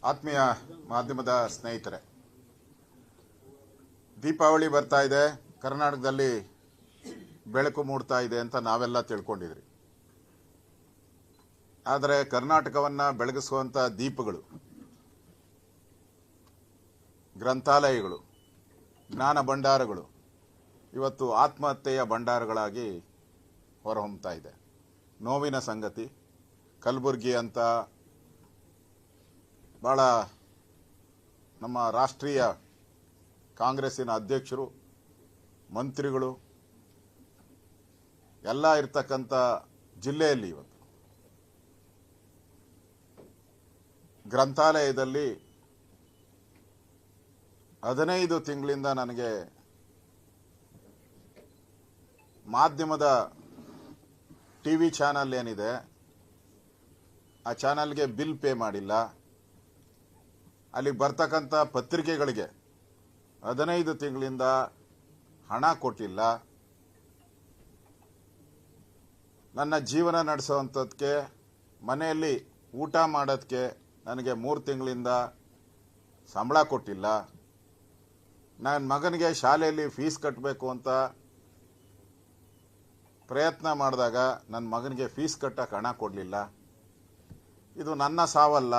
ಆತ್ಮೀಯ ಮಾಧ್ಯಮದ ಸ್ನೇಹಿತರೆ, ದೀಪಾವಳಿ ಬರ್ತಾ ಇದೆ, ಕರ್ನಾಟಕದಲ್ಲಿ ಬೆಳಕು ಮೂಡ್ತಾ ಇದೆ ಅಂತ ನಾವೆಲ್ಲ ತಿಳ್ಕೊಂಡಿದ್ರಿ. ಆದರೆ ಕರ್ನಾಟಕವನ್ನ ಬೆಳಗಿಸುವಂತ ದೀಪಗಳು, ಗ್ರಂಥಾಲಯಗಳು, ಜ್ಞಾನ ಭಂಡಾರಗಳು ಇವತ್ತು ಆತ್ಮಹತ್ಯೆಯ ಭಂಡಾರಗಳಾಗಿ ಹೊರಹೊಮ್ಮತಾ ಇದೆ. ನೋವಿನ ಸಂಗತಿ. ಕಲಬುರಗಿ ಅಂತ ಬಹಳ ನಮ್ಮ ರಾಷ್ಟ್ರೀಯ ಕಾಂಗ್ರೆಸ್ಸಿನ ಅಧ್ಯಕ್ಷರು, ಮಂತ್ರಿಗಳು ಎಲ್ಲ ಇರ್ತಕ್ಕಂಥ ಜಿಲ್ಲೆಯಲ್ಲಿ ಇವತ್ತು ಗ್ರಂಥಾಲಯದಲ್ಲಿ 15 ತಿಂಗಳಿಂದ ನನಗೆ ಮಾಧ್ಯಮದ ಟಿವಿ ಚಾನಲ್ ಏನಿದೆ ಆ ಚಾನಲ್ಗೆ ಬಿಲ್ ಪೇ ಮಾಡಿಲ್ಲ. ಅಲ್ಲಿ ಬರ್ತಕ್ಕಂಥ ಪತ್ರಿಕೆಗಳಿಗೆ 15 ತಿಂಗಳಿಂದ ಹಣ ಕೊಟ್ಟಿಲ್ಲ. ನನ್ನ ಜೀವನ ನಡೆಸುವಂಥದ್ದಕ್ಕೆ, ಮನೆಯಲ್ಲಿ ಊಟ ಮಾಡೋದಕ್ಕೆ ನನಗೆ 3 ತಿಂಗಳಿಂದ ಸಂಬಳ ಕೊಟ್ಟಿಲ್ಲ. ನನ್ನ ಮಗನಿಗೆ ಶಾಲೆಯಲ್ಲಿ ಫೀಸ್ ಕಟ್ಟಬೇಕು ಅಂತ ಪ್ರಯತ್ನ ಮಾಡಿದಾಗ ನನ್ನ ಮಗನಿಗೆ ಫೀಸ್ ಕಟ್ಟಕ್ಕೆ ಹಣ ಕೊಡಲಿಲ್ಲ. ಇದು ನನ್ನ ಸಾವಲ್ಲ.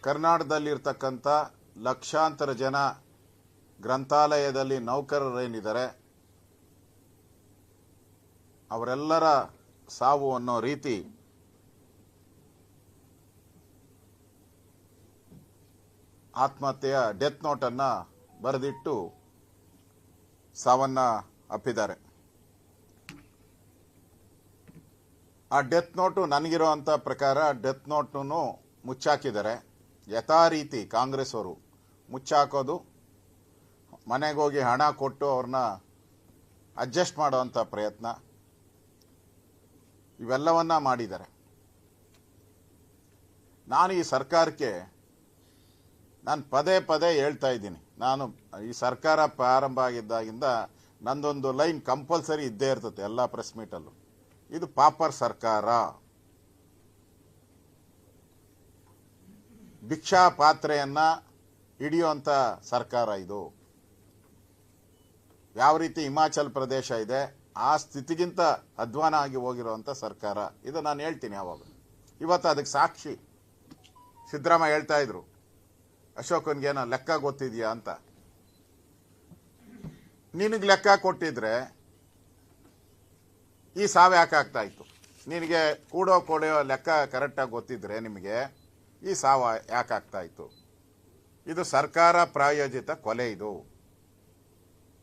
ಕರ್ನಾಟಕದಲ್ಲಿರ್ತಕ್ಕಂಥ ಲಕ್ಷಾಂತರ ಜನ ಗ್ರಂಥಾಲಯದಲ್ಲಿ ನೌಕರರೇನಿದ್ದಾರೆ ಅವರೆಲ್ಲರ ಸಾವು ಅನ್ನೋ ರೀತಿ ಆತ್ಮಹತ್ಯೆಯ ಡೆತ್ ನೋಟನ್ನು ಬರೆದಿಟ್ಟು ಸಾವನ್ನ ಅಪ್ಪಿದ್ದಾರೆ. ಆ ಡೆತ್ ನೋಟು ನನಗಿರುವಂಥ ಪ್ರಕಾರ ಡೆತ್ ನೋಟನ್ನು ಮುಚ್ಚಾಕಿದ್ದಾರೆ. ಯಥಾ ರೀತಿ ಕಾಂಗ್ರೆಸ್ ಅವರು ಮುಚ್ಚಾಕೋದು, ಮನೆಗೆ ಹೋಗಿ ಹಣ ಕೊಟ್ಟು ಅವ್ರನ್ನ ಅಡ್ಜಸ್ಟ್ ಮಾಡುವಂಥ ಪ್ರಯತ್ನ ಇವೆಲ್ಲವನ್ನ ಮಾಡಿದ್ದಾರೆ. ನಾನು ಈ ಸರ್ಕಾರಕ್ಕೆ ಪದೇ ಪದೇ ಹೇಳ್ತಾ ಇದ್ದೀನಿ. ನಾನು ಈ ಸರ್ಕಾರ ಪ್ರಾರಂಭ ಆಗಿದ್ದಾಗಿಂದ ನಂದೊಂದು ಲೈನ್ ಕಂಪಲ್ಸರಿ ಇದ್ದೇ ಇರ್ತದೆ ಎಲ್ಲ ಪ್ರೆಸ್ ಮೀಟಲ್ಲೂ. ಇದು ಪಾಪರ್ ಸರ್ಕಾರ, ಭಿಕ್ಷಾ ಪಾತ್ರೆಯನ್ನ ಹಿಡಿಯುವಂತ ಸರ್ಕಾರ ಇದು. ಯಾವ ರೀತಿ ಹಿಮಾಚಲ್ ಪ್ರದೇಶ ಇದೆ ಆ ಸ್ಥಿತಿಗಿಂತ ಅಧ್ವಾನ ಆಗಿ ಹೋಗಿರುವಂತ ಸರ್ಕಾರ ಇದು. ನಾನು ಹೇಳ್ತೀನಿ ಯಾವಾಗ. ಇವತ್ತು ಅದಕ್ಕೆ ಸಾಕ್ಷಿ ಸಿದ್ದರಾಮಯ್ಯ ಹೇಳ್ತಾ ಇದ್ರು, ಅಶೋಕನ್ಗೇನೋ ಲೆಕ್ಕ ಗೊತ್ತಿದ್ಯಾ ಅಂತ. ನಿನಗೆ ಲೆಕ್ಕ ಕೊಟ್ಟಿದ್ರೆ ಈ ಸಾವು ಯಾಕೆ ಆಗ್ತಾ ಇತ್ತು? ನಿನಗೆ ಕೂಡೋ ಲೆಕ್ಕ ಕರೆಕ್ಟಾಗಿ ಗೊತ್ತಿದ್ರೆ ನಿಮಗೆ ಈ ಸಾವು ಯಾಕೆ ಆಗ್ತಾ ಇತ್ತು? ಇದು ಸರ್ಕಾರ ಪ್ರಾಯೋಜಿತ ಕೊಲೆ. ಇದು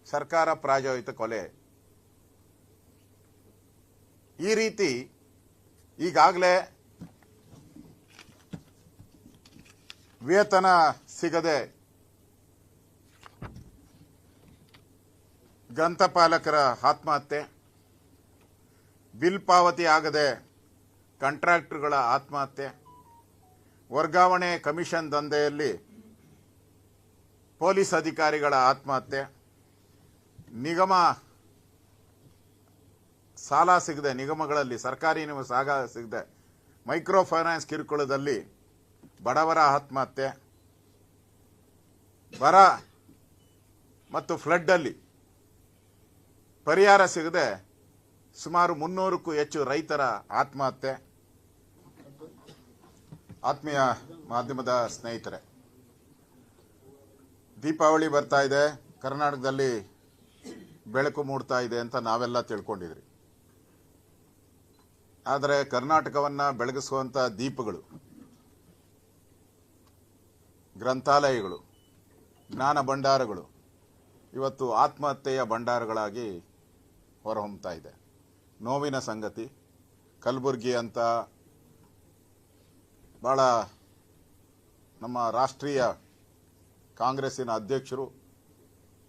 ಸರ್ಕಾರ ಪ್ರಾಯೋಜಿತ ಕೊಲೆ. ಈ ರೀತಿ ಈಗಾಗಲೇ ವೇತನ ಸಿಗದೆ ಗ್ರಂಥಪಾಲಕರ ಆತ್ಮಹತ್ಯೆ, ಬಿಲ್ ಪಾವತಿ ಆಗದೆ ಕಾಂಟ್ರಾಕ್ಟರ್ಗಳ ಆತ್ಮಹತ್ಯೆ, ವರ್ಗಾವಣೆ ಕಮಿಷನ್ ದಂಧೆಯಲ್ಲಿ ಪೊಲೀಸ್ ಅಧಿಕಾರಿಗಳ ಆತ್ಮಹತ್ಯೆ, ನಿಗಮ ಸಾಲ ಸಿಗದೆ, ನಿಗಮಗಳಲ್ಲಿ ಸರ್ಕಾರಿ ಸಾಲ ಸಿಗದೆ ಮೈಕ್ರೋ ಫೈನಾನ್ಸ್ ಕಿರುಕುಳದಲ್ಲಿ ಬಡವರ ಆತ್ಮಹತ್ಯೆ, ಬರ ಮತ್ತು ಫ್ಲಡ್ ಅಲ್ಲಿ ಪರಿಹಾರ ಸಿಗದೆ ಸುಮಾರು 300ಕ್ಕೂ ಹೆಚ್ಚು ರೈತರ ಆತ್ಮಹತ್ಯೆ. ಆತ್ಮೀಯ ಮಾಧ್ಯಮದ ಸ್ನೇಹಿತರೆ, ದೀಪಾವಳಿ ಬರ್ತಾ ಇದೆ, ಕರ್ನಾಟಕದಲ್ಲಿ ಬೆಳಕು ಮೂಡ್ತಾ ಇದೆ ಅಂತ ನಾವೆಲ್ಲ ತಿಳ್ಕೊಂಡಿದ್ರಿ. ಆದರೆ ಕರ್ನಾಟಕವನ್ನ ಬೆಳಗಿಸುವಂತ ದೀಪಗಳು, ಗ್ರಂಥಾಲಯಗಳು, ಜ್ಞಾನ ಭಂಡಾರಗಳು ಇವತ್ತು ಆತ್ಮಹತ್ಯೆಯ ಭಂಡಾರಗಳಾಗಿ ಹೊರಹೊಮ್ಮತಾ ಇದೆ. ನೋವಿನ ಸಂಗತಿ. ಕಲಬುರಗಿ ಅಂತ ಬಹಳ ನಮ್ಮ ರಾಷ್ಟ್ರೀಯ ಕಾಂಗ್ರೆಸ್ಸಿನ ಅಧ್ಯಕ್ಷರು,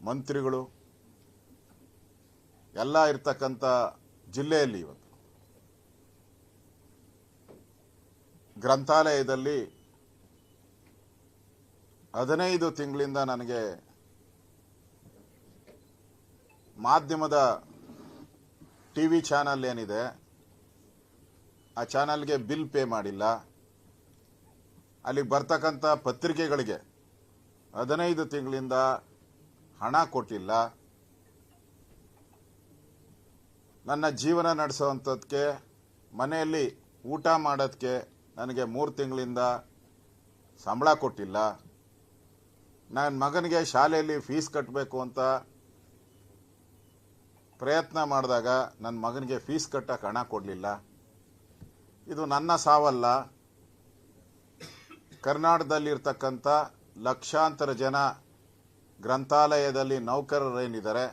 ಮಂತ್ರಿಗಳು ಎಲ್ಲ ಇರ್ತಕ್ಕಂಥ ಜಿಲ್ಲೆಯಲ್ಲಿ ಇವತ್ತು ಗ್ರಂಥಾಲಯದಲ್ಲಿ 15 ತಿಂಗಳಿಂದ ನನಗೆ ಮಾಧ್ಯಮದ ಟಿವಿ ಚಾನಲ್ ಏನಿದೆ ಆ ಚಾನಲ್ಗೆ ಬಿಲ್ ಪೇ ಮಾಡಿಲ್ಲ. ಅಲ್ಲಿಗೆ ಬರ್ತಕ್ಕಂಥ ಪತ್ರಿಕೆಗಳಿಗೆ 15 ತಿಂಗಳಿಂದ ಹಣ ಕೊಟ್ಟಿಲ್ಲ. ನನ್ನ ಜೀವನ ನಡೆಸೋವಂಥದ್ದಕ್ಕೆ, ಮನೆಯಲ್ಲಿ ಊಟ ಮಾಡೋದಕ್ಕೆ ನನಗೆ 3 ತಿಂಗಳಿಂದ ಸಂಬಳ ಕೊಟ್ಟಿಲ್ಲ. ನನ್ನ ಮಗನಿಗೆ ಶಾಲೆಯಲ್ಲಿ ಫೀಸ್ ಕಟ್ಟಬೇಕು ಅಂತ ಪ್ರಯತ್ನ ಮಾಡಿದಾಗ ನನ್ನ ಮಗನಿಗೆ ಫೀಸ್ ಕಟ್ಟಕ್ಕೆ ಹಣ ಕೊಡಲಿಲ್ಲ. ಇದು ನನ್ನ ಸಾವಲ್ಲ. ಕರ್ನಾಟಕದಲ್ಲಿರ್ತಕ್ಕಂಥ ಲಕ್ಷಾಂತರ ಜನ ಗ್ರಂಥಾಲಯದಲ್ಲಿ ನೌಕರರೇನಿದ್ದಾರೆ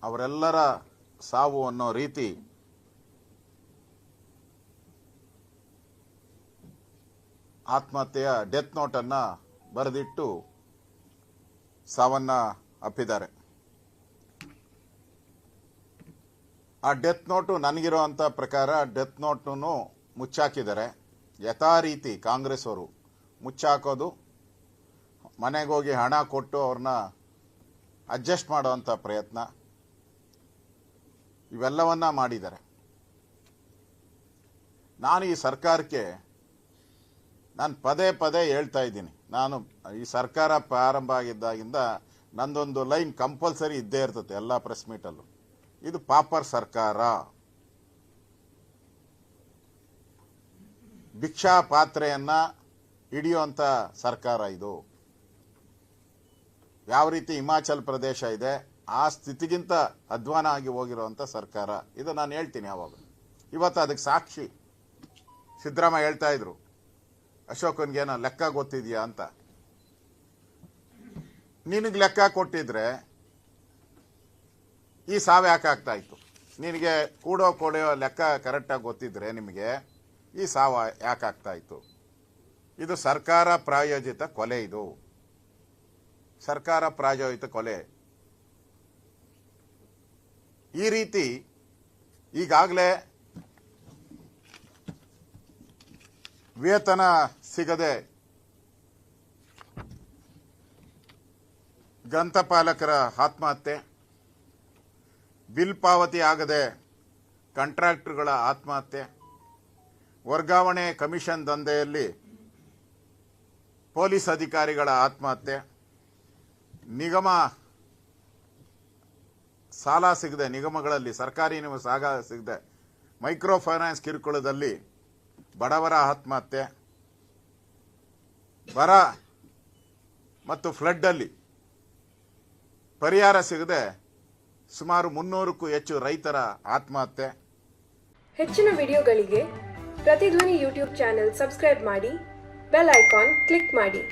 ಅವರೆಲ್ಲರ ಸಾವು ಅನ್ನೋ ರೀತಿ ಆತ್ಮಹತ್ಯೆಯ ಡೆತ್ ನೋಟನ್ನು ಬರೆದಿಟ್ಟು ಸಾವನ್ನ ಅಪ್ಪಿದ್ದಾರೆ. ಆ ಡೆತ್ ನೋಟು ನನಗಿರೋಂಥ ಪ್ರಕಾರ ಡೆತ್ ನೋಟನ್ನು ಮುಚ್ಚಾಕಿದ್ದಾರೆ. ಯಥಾ ರೀತಿ ಕಾಂಗ್ರೆಸ್ ಅವರು ಮುಚ್ಚಾಕೋದು, ಮನೆಗೆ ಹೋಗಿ ಹಣ ಕೊಟ್ಟು ಅವ್ರನ್ನ ಅಡ್ಜಸ್ಟ್ ಮಾಡುವಂಥ ಪ್ರಯತ್ನ, ಇವೆಲ್ಲವನ್ನ ಮಾಡಿದ್ದಾರೆ. ನಾನು ಈ ಸರ್ಕಾರಕ್ಕೆ ಪದೇ ಪದೇ ಹೇಳ್ತಾ ಇದ್ದೀನಿ. ನಾನು ಈ ಸರ್ಕಾರ ಪ್ರಾರಂಭ ಆಗಿದ್ದಾಗಿಂದ ನಂದೊಂದು ಲೈನ್ ಕಂಪಲ್ಸರಿ ಇದ್ದೇ ಇರ್ತದೆ ಎಲ್ಲ ಪ್ರೆಸ್ ಮೀಟಲ್ಲೂ. ಇದು ಪಾಪರ್ ಸರ್ಕಾರ, ಭಿಕ್ಷಾ ಪಾತ್ರೆಯನ್ನ ಹಿಡಿಯುವಂಥ ಸರ್ಕಾರ ಇದು. ಯಾವ ರೀತಿ ಹಿಮಾಚಲ್ ಪ್ರದೇಶ ಇದೆ ಆ ಸ್ಥಿತಿಗಿಂತ ಅಧ್ವಾನ ಆಗಿ ಹೋಗಿರುವಂಥ ಸರ್ಕಾರ ಇದು. ನಾನು ಹೇಳ್ತೀನಿ ಯಾವಾಗ. ಇವತ್ತು ಅದಕ್ಕೆ ಸಾಕ್ಷಿ ಸಿದ್ದರಾಮಯ್ಯ ಹೇಳ್ತಾ ಇದ್ರು, ಅಶೋಕನ್ಗೇನೋ ಲೆಕ್ಕ ಗೊತ್ತಿದೆಯಾ ಅಂತ. ನಿನಗೆ ಲೆಕ್ಕ ಕೊಟ್ಟಿದ್ರೆ ಈ ಸಾವು ಯಾಕೆ ಆಗ್ತಾ ಇತ್ತು? ನಿನಗೆ ಕೂಡೋ ಲೆಕ್ಕ ಕರೆಕ್ಟಾಗಿ ಗೊತ್ತಿದ್ರೆ ನಿಮಗೆ ಈ ಸಾವು ಯಾಕೆ ಆಗ್ತಾ ಇತ್ತು? ಇದು ಸರ್ಕಾರ ಪ್ರಾಯೋಜಿತ ಕೊಲೆ. ಇದು ಸರ್ಕಾರ ಪ್ರಾಯೋಜಿತ ಕೊಲೆ. ಈ ರೀತಿ ಈಗಾಗಲೇ ವೇತನ ಸಿಗದೆ ಗ್ರಂಥಪಾಲಕರ ಆತ್ಮಹತ್ಯೆ, ಬಿಲ್ ಪಾವತಿ ಆಗದೆ ಕಾಂಟ್ರಾಕ್ಟರ್ಗಳ ಆತ್ಮಹತ್ಯೆ, ವರ್ಗಾವಣೆ ಕಮಿಷನ್ ದಂಧೆಯಲ್ಲಿ ಪೊಲೀಸ್ ಅಧಿಕಾರಿಗಳ ಆತ್ಮಹತ್ಯೆ, ನಿಗಮ ಸಾಲ ಸಿಗದೆ, ನಿಗಮಗಳಲ್ಲಿ ಸರ್ಕಾರಿ ಸಾಲ ಸಿಗದೆ ಮೈಕ್ರೋ ಫೈನಾನ್ಸ್ ಕಿರುಕುಳದಲ್ಲಿ ಬಡವರ ಆತ್ಮಹತ್ಯೆ, ಬರ ಮತ್ತು ಫ್ಲಡ್ಡಲ್ಲಿ ಪರಿಹಾರ ಸಿಗದೆ ಸುಮಾರು 300ಕ್ಕೂ ಹೆಚ್ಚು ರೈತರ ಆತ್ಮಹತ್ಯೆ. ಹೆಚ್ಚಿನ ವಿಡಿಯೋಗಳಿಗೆ ಪ್ರತಿಧ್ವನಿ ಯೂಟ್ಯೂಬ್ ಚಾನೆಲ್ ಸಬ್ಸ್ಕ್ರೈಬ್ ಮಾಡಿ, ಬೆಲ್ ಐಕಾನ್ ಕ್ಲಿಕ್ ಮಾಡಿ.